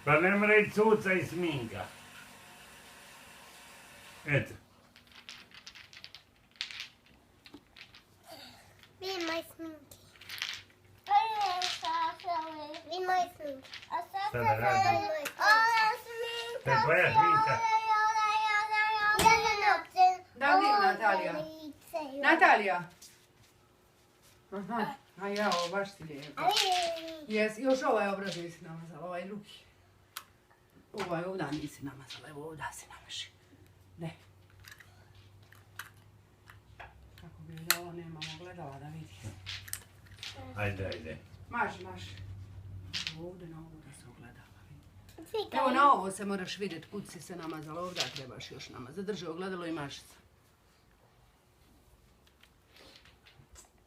Pa ne mre cuca i sminka. Eto. Vidi moje sminke. Vidi moje sminke. Šta da radim? To je tvoja sminka. Da, vidim, Natalija. Natalija! Aha, a ja, ovo baš ti lijepo. Jes, još ovaj obraz nisi namazala, ovaj drugi. Ovaj ovdje nisi namazala, evo ovdje si namaži. Ne. Kako bi da ovo nemamo gledala da vidi. Ajde, ajde. Maži. Ovdje na ovo da se ogledala vidi. Evo na ovo se moraš vidjeti kud si se namazala, ovdje trebaš još namazati. Drži ogledalo i mažica.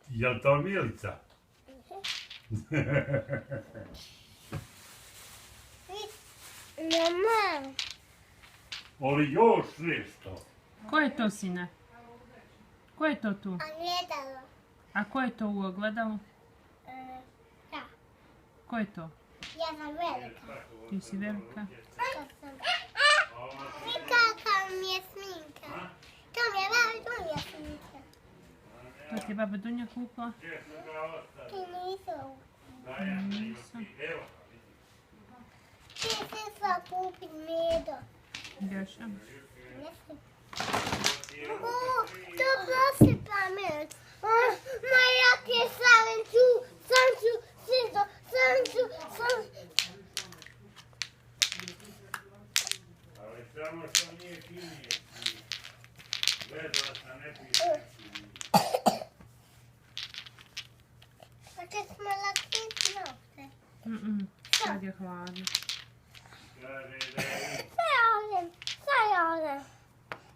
Jel to Milica? Mama. Ali još nešto. Ko je to, sine? Ko je to tu? Ogledalo. A ko je to u ogledalu? Ja. Ko je to? Ja sam velika. Ti si velika. Kakva mi je sminka. To mi je velika sminka. To ti je baba Dunja kupila? Ti nisu. Nisam. Ti si sa kupit medo. Ljoša. To prosi pamet. Ma ja ti sam ću, Ali samo što nije finije. Gledala sam neki. Pa će smo lakiti novce. Sad je hladno. Kaže da je... Sad ja odem.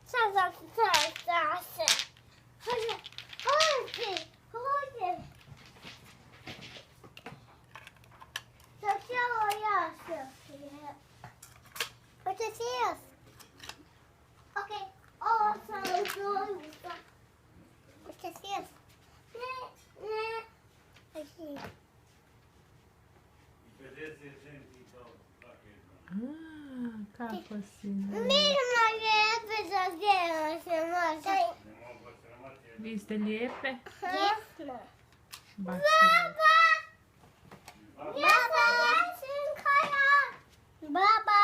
Sad se. Hodi. Sad će ovo ja se. Hoće si jes? Okej, ovo sam zlojuta. Hoće si jes? Ne. Hoće. 50 centi to paket. Kako si? Nismo lijepe za zdjelo se može. Ne mogu sramati. Vi ste lijepe? Jesmo. Baš ste lijepe. Baba, ja sinka ja. Baba.